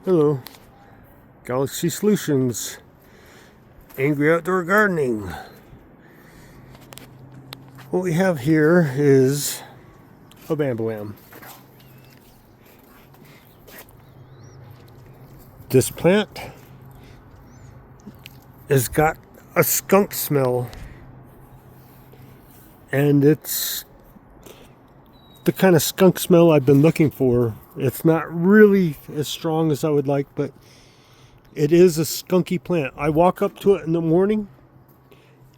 Hello, Galaxy Solutions, Angry Outdoor Gardening. What we have here is a bamboam. This plant has got a skunk smell, and it's the kind of skunk smell I've been looking for. It's not really as strong as I would like, but it is a skunky plant. I walk up to it in the morning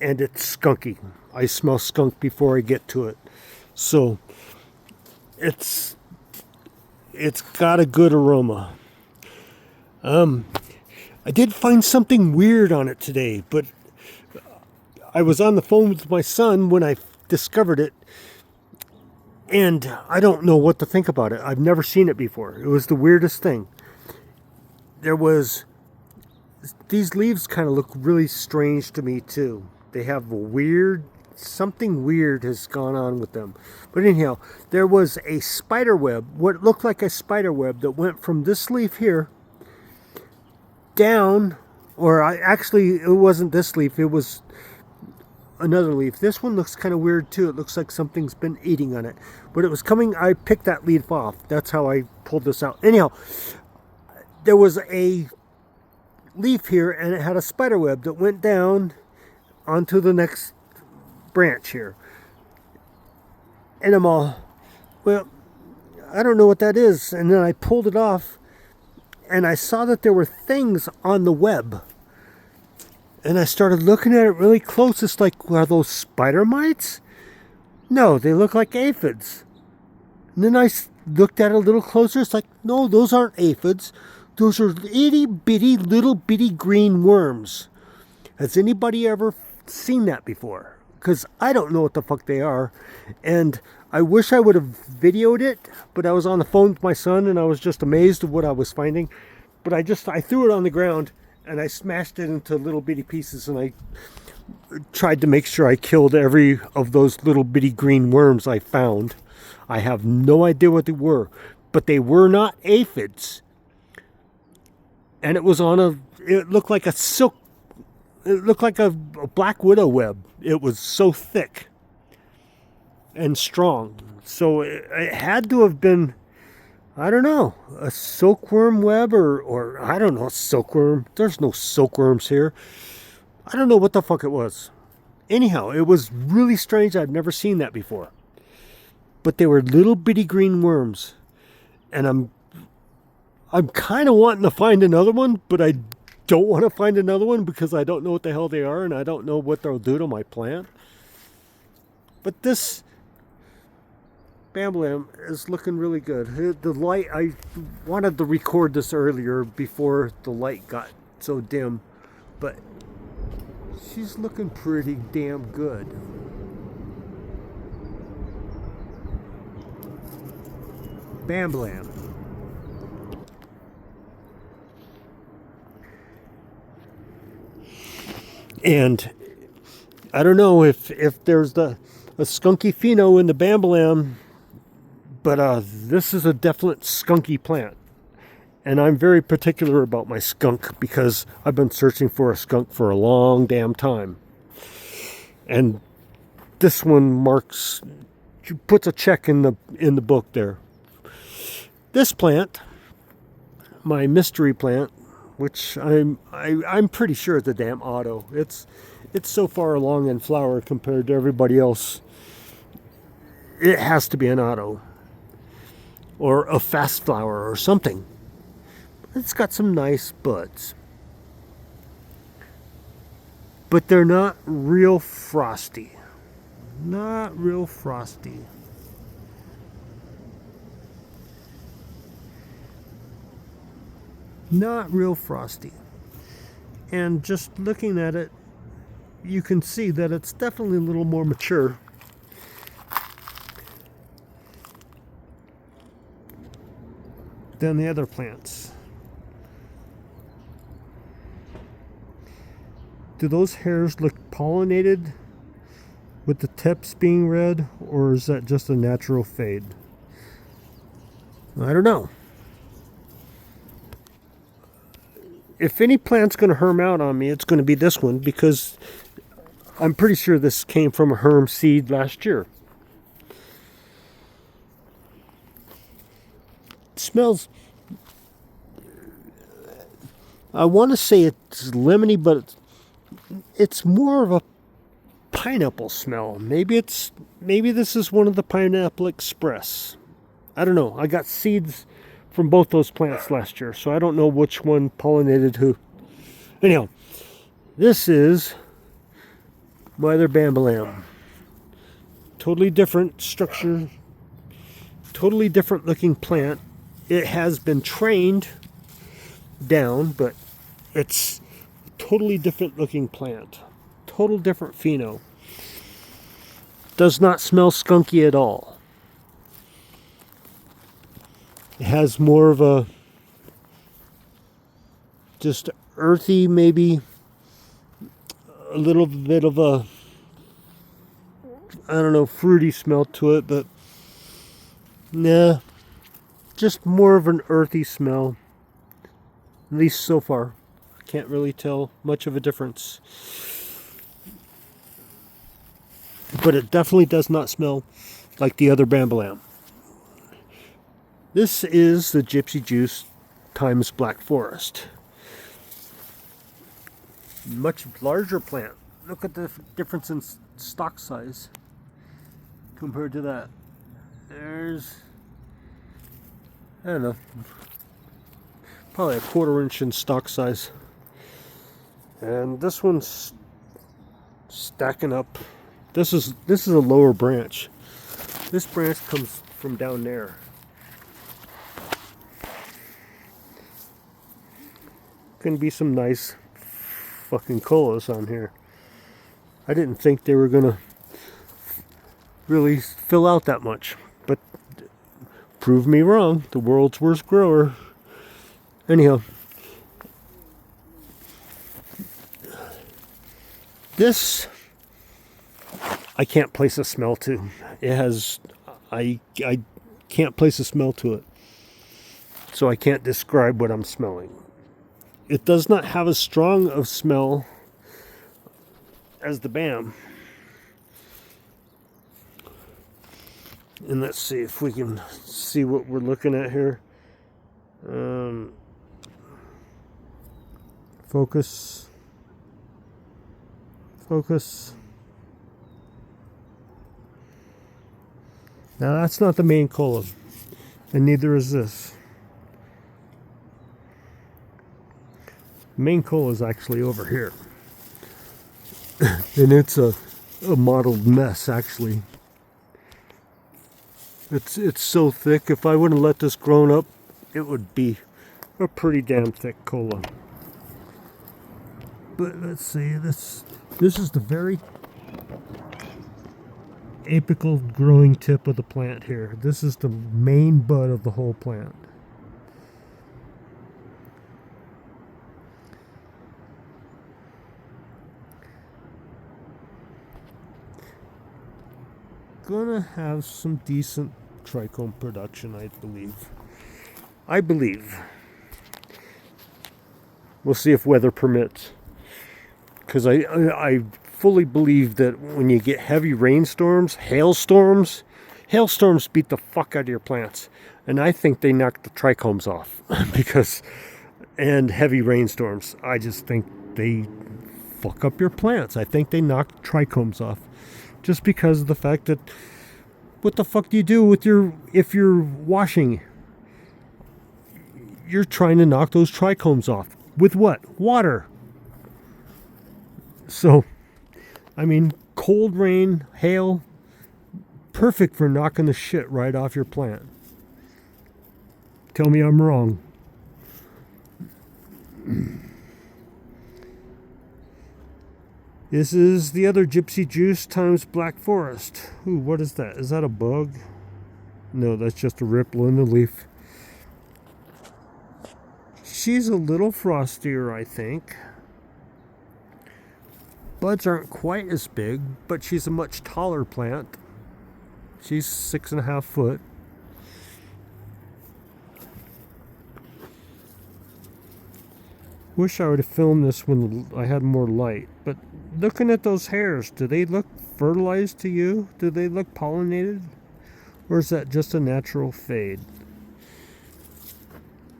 and it's skunky. I smell skunk before I get to it. So it's got a good aroma. I did find something weird on it today, but I was on the phone with my son when I discovered it, and I don't know what to think about it. I've never seen it before. It was the weirdest thing. These leaves kind of look really strange to me too. They have something weird has gone on with them. But anyhow, there was a spider web, what looked like a spider web, that went from this leaf here down, it wasn't this leaf, it was another leaf. This one looks kind of weird too. It looks like something's been eating on it. But it was coming, I picked that leaf off. That's how I pulled this out. Anyhow, there was a leaf here and it had a spider web that went down onto the next branch here. And I'm all, well, I don't know what that is. And then I pulled it off and I saw that there were things on the web. And I started looking at it really close. It's like, are those spider mites? No, they look like aphids. And then I looked at it a little closer. It's like, no, those aren't aphids. Those are itty bitty little bitty green worms. Has anybody ever seen that before? Because I don't know what the fuck they are. And I wish I would have videoed it, but I was on the phone with my son and I was just amazed at what I was finding. But I threw it on the ground and I smashed it into little bitty pieces, and I tried to make sure I killed every of those little bitty green worms I found. I have no idea what they were, but they were not aphids. And it looked like a black widow web. It was so thick and strong. So it had to have been, I don't know, a silkworm web or I don't know, silkworm. There's no silkworms here. I don't know what the fuck it was. Anyhow, it was really strange. I've never seen that before. But they were little bitty green worms. And I'm kind of wanting to find another one, but I don't want to find another one because I don't know what the hell they are and I don't know what they'll do to my plant. But this bamboam is looking really good. The light, I wanted to record this earlier before the light got so dim, but she's looking pretty damn good. Bamboam. And I don't know if there's a skunky pheno in the bamboam, but this is a definite skunky plant. And I'm very particular about my skunk because I've been searching for a skunk for a long damn time. And this one puts a check in the book there. This plant, my mystery plant, which I'm pretty sure it's a damn auto. It's so far along in flower compared to everybody else. It has to be an auto or a fast flower or something. It's got some nice buds, but they're not real frosty. Not real frosty. Not real frosty. And just looking at it, you can see that it's definitely a little more mature. Than the other plants. Do those hairs look pollinated with the tips being red, or is that just a natural fade? I don't know. if any plant's going to herm out on me, it's going to be this one, because I'm pretty sure this came from a herm seed last year. It smells, I want to say it's lemony, but it's more of a pineapple smell. Maybe this is one of the Pineapple Express. I don't know. I got seeds from both those plants last year, so I don't know which one pollinated who. Anyhow, this is my other Bambalam. Totally different structure, totally different looking plant. It has been trained down, but it's a totally different looking plant. Total different pheno. Does not smell skunky at all. It has more of a just earthy, maybe a little bit of a, I don't know, fruity smell to it, but nah, just more of an earthy smell. At least so far. I can't really tell much of a difference. But it definitely does not smell like the other Bambalam. This is the Gypsy Juice times Black Forest. Much larger plant. Look at the difference in stalk size compared to that. There's, I don't know, probably a 1/4 inch in stalk size. And this one's stacking up. This is a lower branch. This branch comes from down there. Can be some nice fucking colas on here. I didn't think they were gonna really fill out that much, but prove me wrong. The world's worst grower. Anyhow, this I can't place a smell to. It has, I can't place a smell to it, so I can't describe what I'm smelling. It does not have as strong of smell as the Bam. And let's see if we can see what we're looking at here. Focus. Now that's not the main cola, and neither is this. Main cola is actually over here, and it's a mottled mess actually. It's so thick. If I wouldn't let this grown up, it would be a pretty damn thick cola. But let's see, this is the very apical growing tip of the plant here. This is the main bud of the whole plant. Gonna have some decent trichome production, I believe. We'll see if weather permits, because I fully believe that when you get heavy rainstorms, hailstorms beat the fuck out of your plants, and I think they knock the trichomes off because, and heavy rainstorms, I just think they fuck up your plants. I think they knock trichomes off. Just because of the fact that, what the fuck do you do with if you're washing? You're trying to knock those trichomes off. With what? Water. So, I mean, cold rain, hail, perfect for knocking the shit right off your plant. Tell me I'm wrong. This is the other Gypsy Juice times Black Forest. Ooh, what is that? Is that a bug? No, that's just a ripple in the leaf. She's a little frostier, I think. Buds aren't quite as big, but she's a much taller plant. She's 6.5 foot. Wish I would have filmed this when I had more light. But looking at those hairs, do they look fertilized to you? Do they look pollinated? Or is that just a natural fade?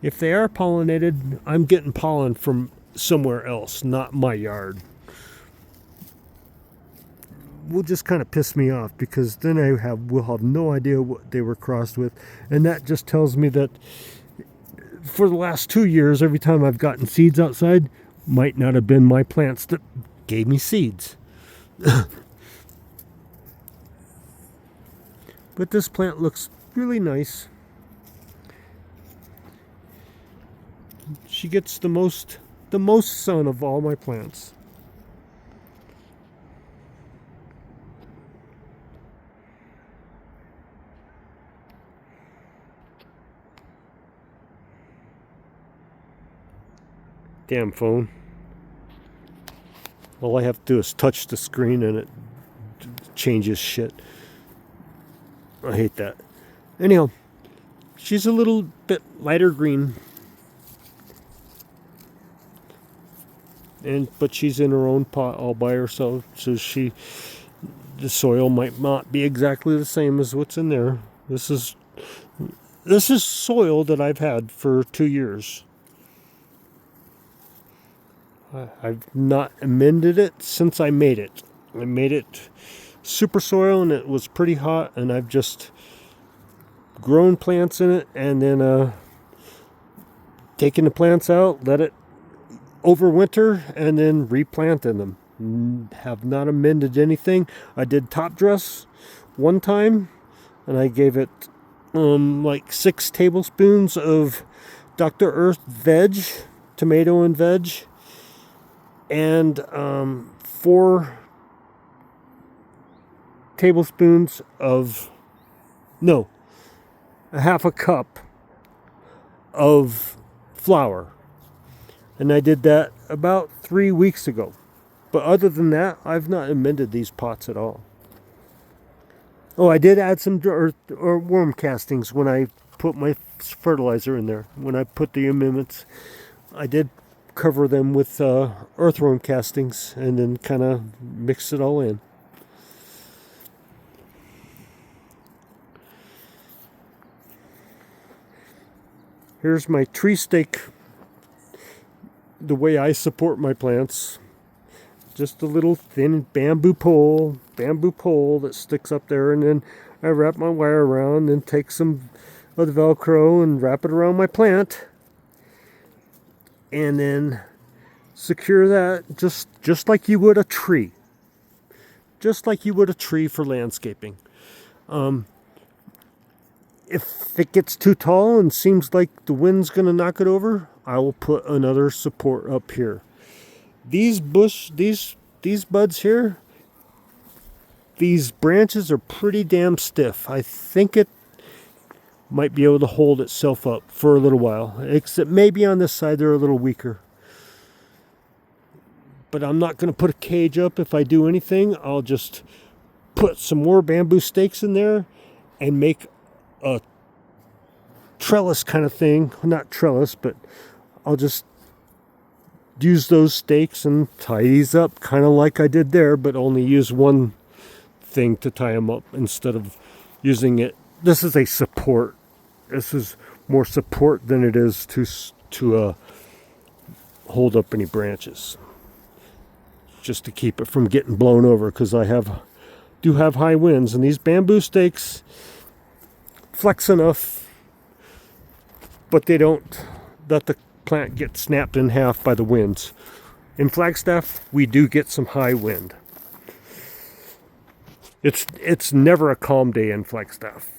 If they are pollinated, I'm getting pollen from somewhere else, not my yard. Will just kind of piss me off, because then will have no idea what they were crossed with, and that just tells me that for the last 2 years, every time I've gotten seeds outside, might not have been my plants that gave me seeds. But this plant looks really nice. She gets the most sun of all my plants. Damn phone. All I have to do is touch the screen and it changes shit. I hate that. Anyhow, she's a little bit lighter green. But she's in her own pot all by herself, so the soil might not be exactly the same as what's in there. This is soil that I've had for 2 years. I've not amended it since I made it. I made it super soil and it was pretty hot, and I've just grown plants in it and then taken the plants out, let it overwinter, and then replanted them. Have not amended anything. I did top dress one time, and I gave it like 6 tablespoons of Dr. Earth veg, tomato and veg, and 4 tablespoons of, no, a half a cup of flour. And I did that about 3 weeks ago. But other than that, I've not amended these pots at all. Oh, I did add some earth or worm castings when I put my fertilizer in there. When I put the amendments, I did cover them with earthworm castings and then kind of mix it all in. Here's my tree stake. The way I support my plants, just a little thin bamboo pole that sticks up there, and then I wrap my wire around and take some of the Velcro and wrap it around my plant, and then secure that just like you would a tree, just like you would a tree for landscaping. If it gets too tall and seems like the wind's going to knock it over, I will put another support up here. These buds here, these branches are pretty damn stiff. I think it might be able to hold itself up for a little while, except maybe on this side they're a little weaker. But I'm not going to put a cage up. If I do anything, I'll just put some more bamboo stakes in there and make a trellis kind of thing. Not trellis, but I'll just use those stakes and tie these up kind of like I did there, but only use one thing to tie them up instead of using it. This is a support. This is more support than it is to hold up any branches, just to keep it from getting blown over, because I do have high winds, and these bamboo stakes flex enough, but they don't let the plant get snapped in half by the winds. In Flagstaff, we do get some high wind. It's never a calm day in Flagstaff.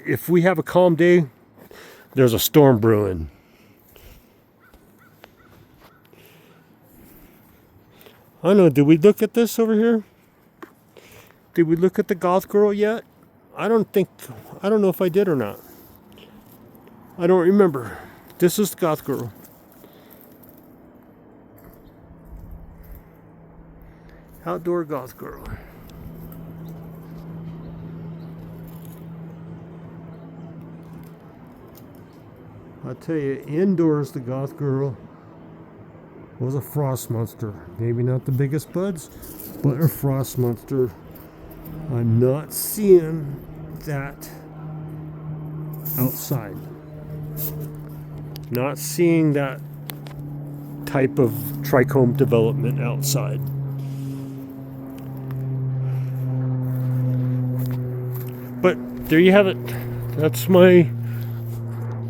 If we have a calm day, there's a storm brewing. I don't know, did we look at this over here? Did we look at the Goth Girl yet? I don't know if I did or not. I don't remember. This is the Goth Girl. Outdoor Goth Girl. I'll tell you, indoors the Goth Girl was a frost monster. Maybe not the biggest buds, but a frost monster. I'm not seeing that outside. Not seeing that type of trichome development outside. But there you have it. That's my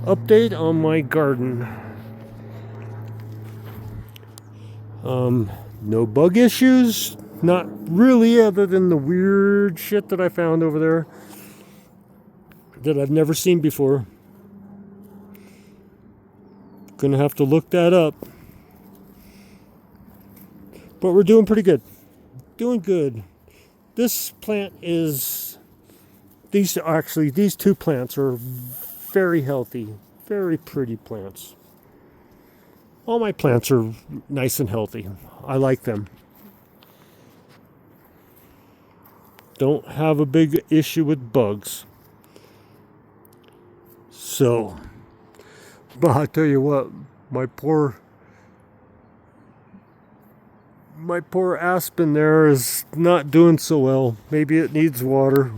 update on my garden. No bug issues. Not really, other than the weird shit that I found over there that I've never seen before. Gonna have to look that up. But we're doing pretty good. Doing good. This plant is... These two plants are very healthy. Very pretty plants. All my plants are nice and healthy. I like them. Don't have a big issue with bugs. So, but I tell you what, my poor aspen there is not doing so well. Maybe it needs water.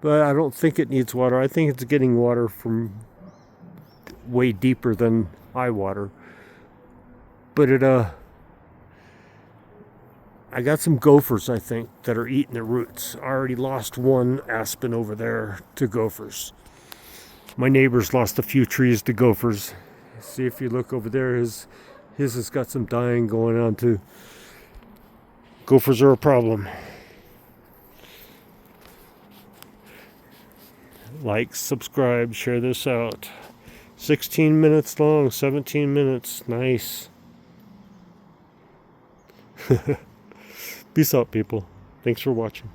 But I don't think it needs water. I think it's getting water from way deeper than I water. But I got some gophers, I think, that are eating the roots. I already lost one aspen over there to gophers. My neighbor's lost a few trees to gophers. See, if you look over there, his has got some dying going on too. Gophers are a problem. Like, subscribe, share this out. 16 minutes long, 17 minutes. Nice. Peace out, people. Thanks for watching.